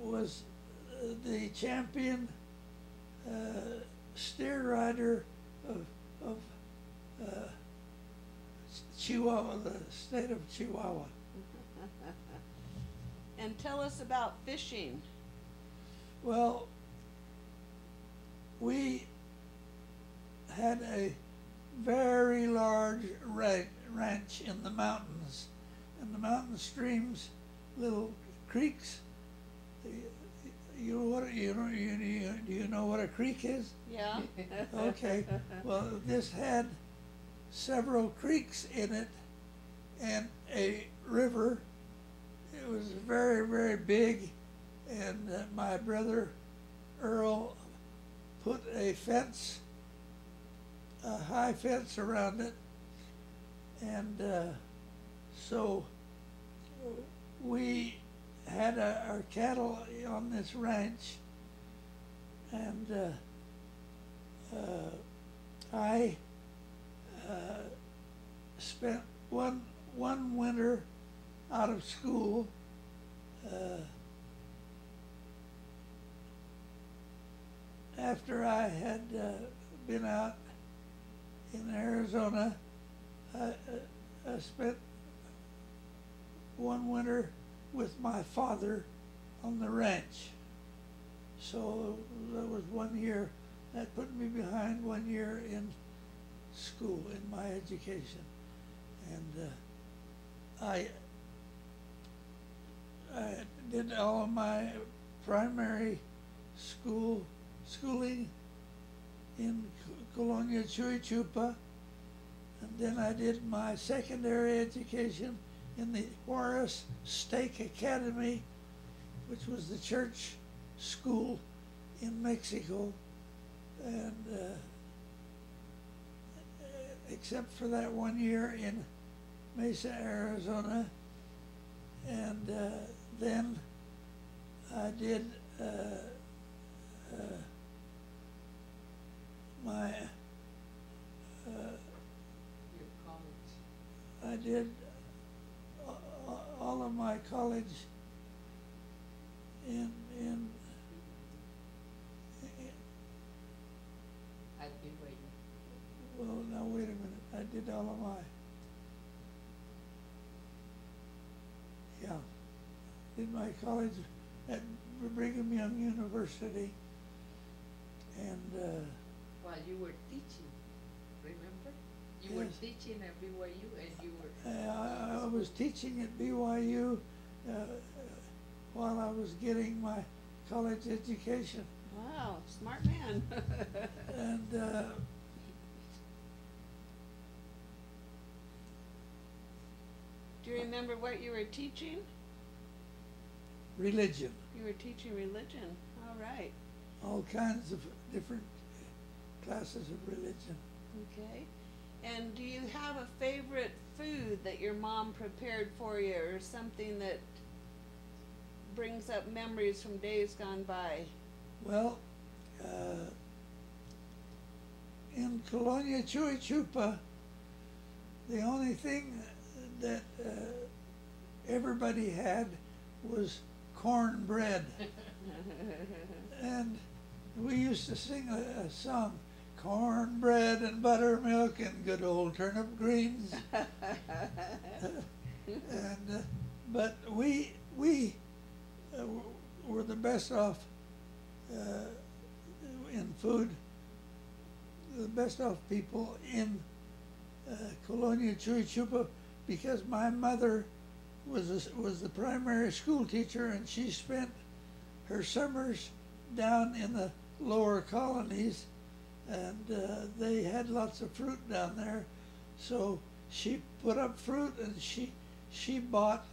was the champion steer rider of Chihuahua, the state of Chihuahua. And tell us about fishing. Well, we had a very large ranch in the mountains, and the mountain streams, little creeks. You know what do you know what a creek is? Yeah. Okay. Well, this had several creeks in it and a river. It was very, very big, and my brother Earl put a fence, a high fence around it, and so we had our cattle on this ranch, and I spent one winter out of school after I had been out in Arizona. I spent one winter with my father on the ranch. So that was 1 year. That put me behind 1 year in school, in my education. And I did all of my primary schooling in Colonia Chuy-Chupa, and then I did my secondary education in the Juarez Stake Academy, which was the church school in Mexico, and except for that 1 year in Mesa, Arizona, and then I did my Your college. I did all of my college in At BYU. well, now wait a minute. I did all of my, did my college at Brigham Young University, and While you were teaching, remember? You were Yes. teaching at BYU and you were. I was teaching at BYU while I was getting my college education, Wow, smart man. and Do you remember what you were teaching? religion, You were teaching religion. All right. all kinds of different classes of religion. Okay. And do you have a favorite food that your mom prepared for you, or something that brings up memories from days gone by? Well, in Colonia Chuy-Chupa, the only thing that everybody had was cornbread. And we used to sing a song, cornbread and buttermilk and good old turnip greens. And but we were the best off in food, the best off people in Colonia Chuy-Chupa, because my mother was the primary school teacher, and she spent her summers down in the lower colonies, and they had lots of fruit down there, so she put up fruit, and she bought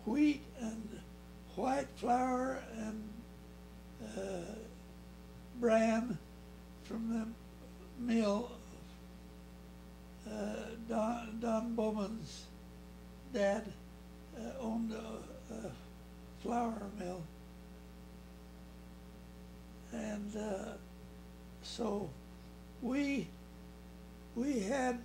wheat and white flour and bran from the mill. Don Bowman's dad owned a flour mill, and so we had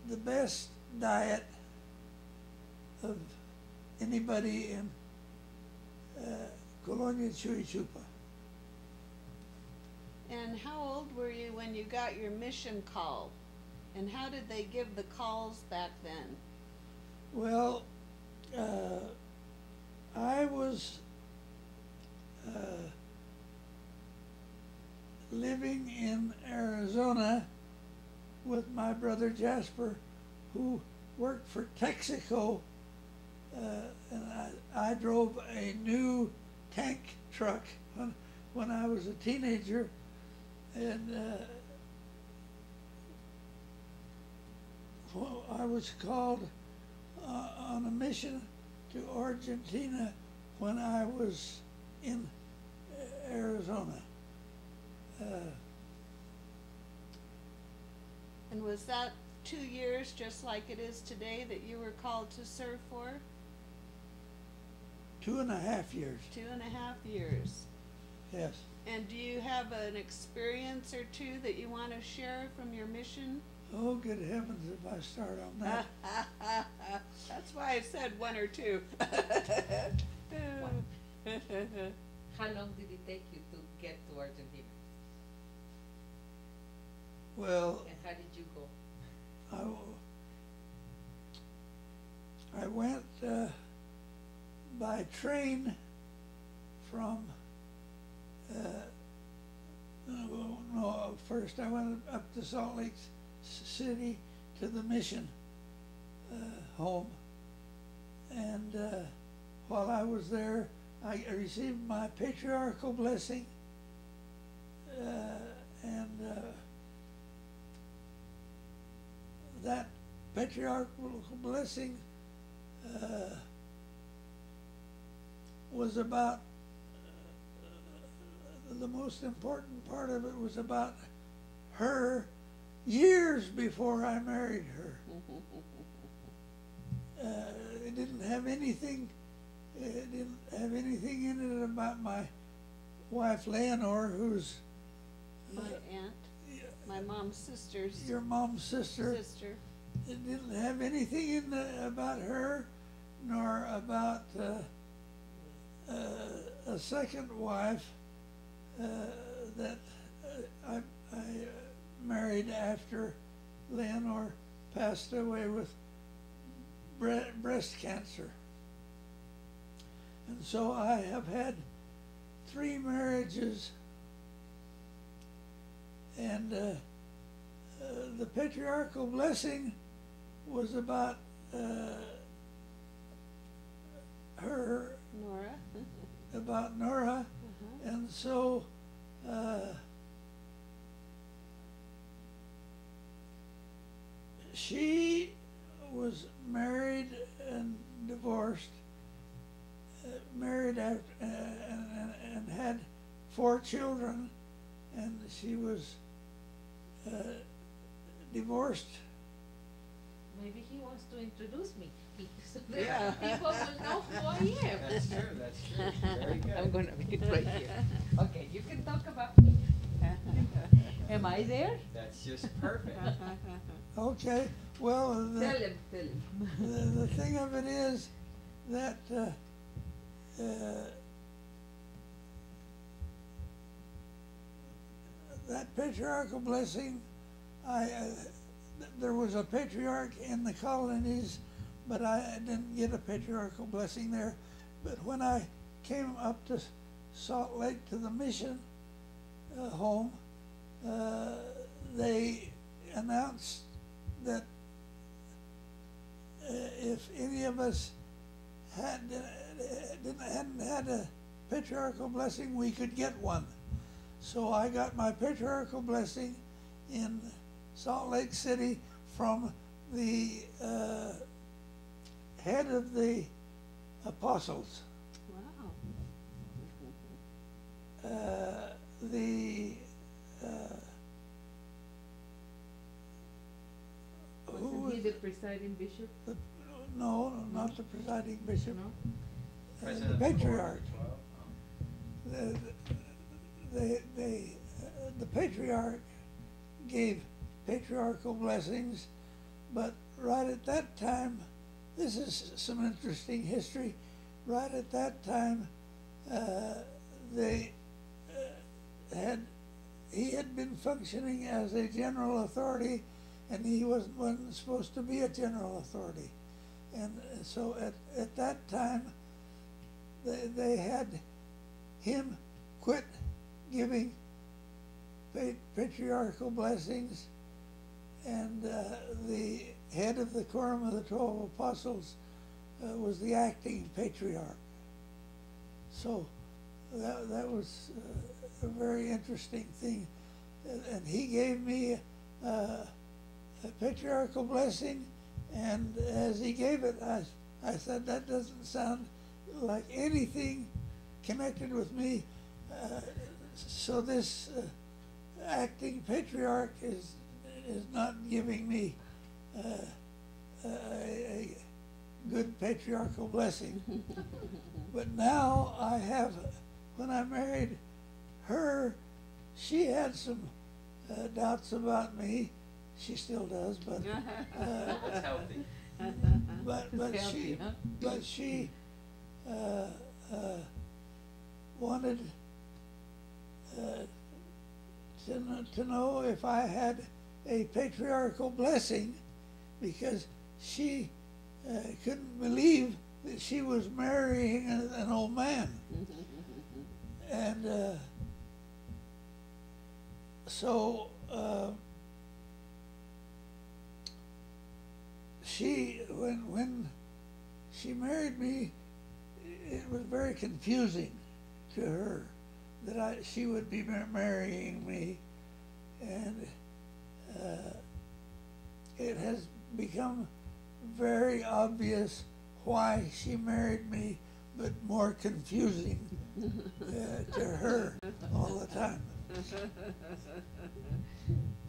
the best diet of anybody in Colonia Churichupa. And how old were you when you got your mission call? And how did they give the calls back then? Well, I was living in Arizona with my brother Jasper, who worked for Texaco, and I drove a new tank truck when I was a teenager, and I was called on a mission to Argentina when I was in Arizona. And was that 2 years, just like it is today, that you were called to serve for? 2.5 years, 2.5 years. yes. And do you have an experience or two that you want to share from your mission? Oh, good heavens, if I start on that. That's why I said one or two. How long did it take you to get to Argentina? Well, And how did you go? I went by train from, first I went up to Salt Lake City to the mission home. And while I was there, I received my patriarchal blessing. That patriarchal blessing was about, the most important part of it was about her years before I married her. It didn't have anything in it about my wife Leonore, who's My aunt, my mom's sister's your mom's sister. sister. It didn't have anything in about her, nor about a second wife that I married after Leonore passed away with breast cancer. And so I have had 3 marriages, and the patriarchal blessing was about her, Nora. about Nora, and so she was married and divorced, married after, and had 4 children, and she was divorced. Maybe he wants to introduce me. So Yeah. people will know who I am. That's true, very good. I'm gonna be right here. Okay, you can talk about me. Am I there? That's just perfect. Okay, well, Tell him, tell him. the thing of it is that that patriarchal blessing, there was a patriarch in the colonies, but I didn't get a patriarchal blessing there. But when I came up to Salt Lake to the mission home, they announced that if any of us hadn't had a patriarchal blessing, we could get one. So I got my patriarchal blessing in Salt Lake City from the head of the apostles. Wow. Wasn't he the presiding bishop? No, not the presiding bishop. No? The President of the board patriarch. as well. The patriarch gave patriarchal blessings, but right at that time, this is some interesting history. Right at that time, they he had been functioning as a general authority, and he wasn't supposed to be a general authority. And so at that time, they had him quit giving patriarchal blessings, and the head of the Quorum of the 12 Apostles was the acting patriarch. So that was a very interesting thing. And he gave me a patriarchal blessing, and as he gave it, I said, that doesn't sound like anything connected with me. So this acting patriarch is not giving me a good patriarchal blessing. But now I have, when I married her, she had some doubts about me. She still does, but That's healthy. but she wanted to know if I had a patriarchal blessing, because she couldn't believe that she was marrying an old man. And so she, when she married me, it was very confusing to her that she would be marrying me, and it has become very obvious why she married me, but more confusing to her all the time.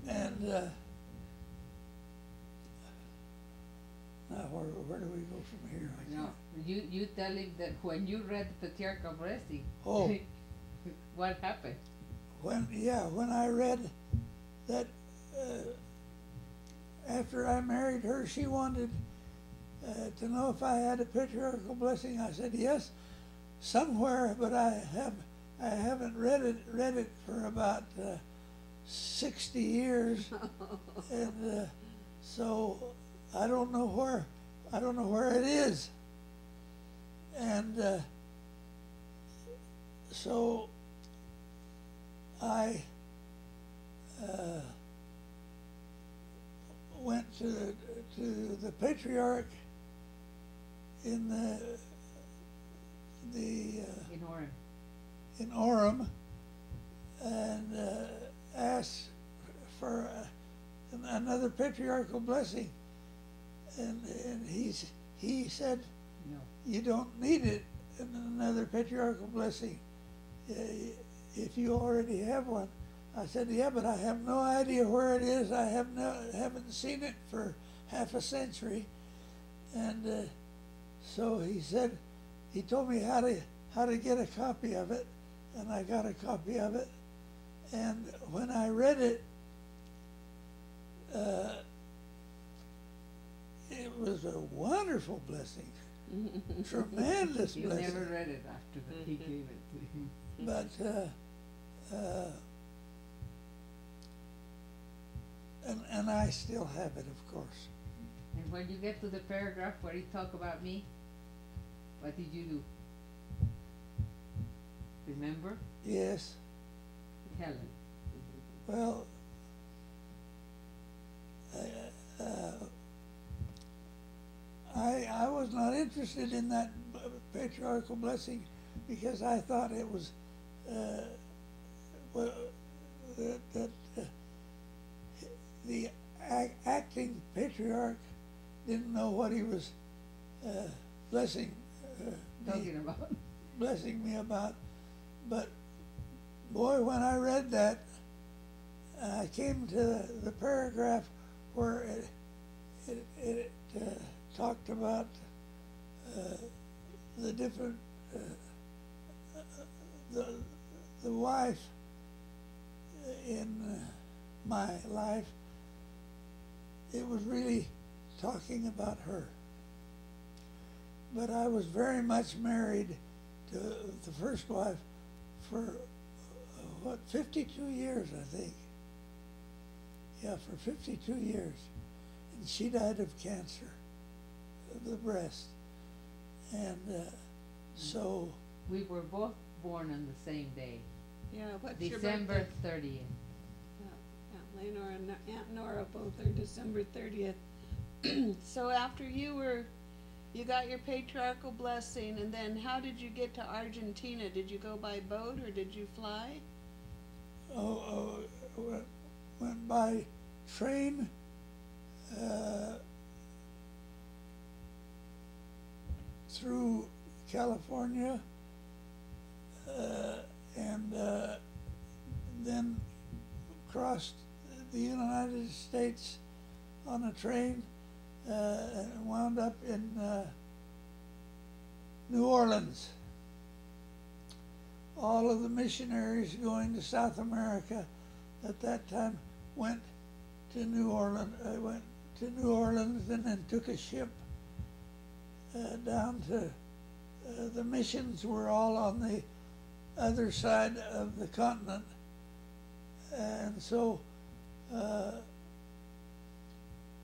And now where do we go from here? No, you tell him that when you read the patriarchal blessing, Oh. what happened? When I read that after I married her, she wanted to know if I had a patriarchal blessing. I said yes, somewhere, but I haven't read it for about 60 years, and so I don't know where it is, and so I went to the patriarch in in Orem, and asked for another patriarchal blessing, and he said, No. you don't need it, another patriarchal blessing, if you already have one. I said, yeah, but I have no idea where it is. I haven't seen it for half a century. And so he said, he told me how to get a copy of it, and I got a copy of it. And when I read it, it was a wonderful blessing, tremendous You blessing. never read it after that he gave it to him. But and I still have it, of course. And when you get to the paragraph where he talk about me, what did you do? Remember? Yes. Helen. Well, I was not interested in that patriarchal blessing because I thought it was that the acting patriarch didn't know what he was blessing Talking about. blessing me about. But boy, when I read that, I came to the paragraph where it talked about the different the wife in my life. It was really talking about her. But I was very much married the first wife for, 52 years, I think. Yeah, for 52 years. And she died of cancer of the breast. And so, We were both born on the same day, Yeah, what's your December birthday? 30th. Aunt Lenore and Aunt Nora both are December 30th. So after you got your patriarchal blessing, and then how did you get to Argentina? Did you go by boat or did you fly? went by train, through California, and then crossed the United States on a train, and wound up in New Orleans. All of the missionaries going to South America at that time went to New Orleans. I went to New Orleans and then took a ship down to the missions were all on the other side of the continent, and so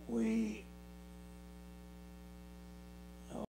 we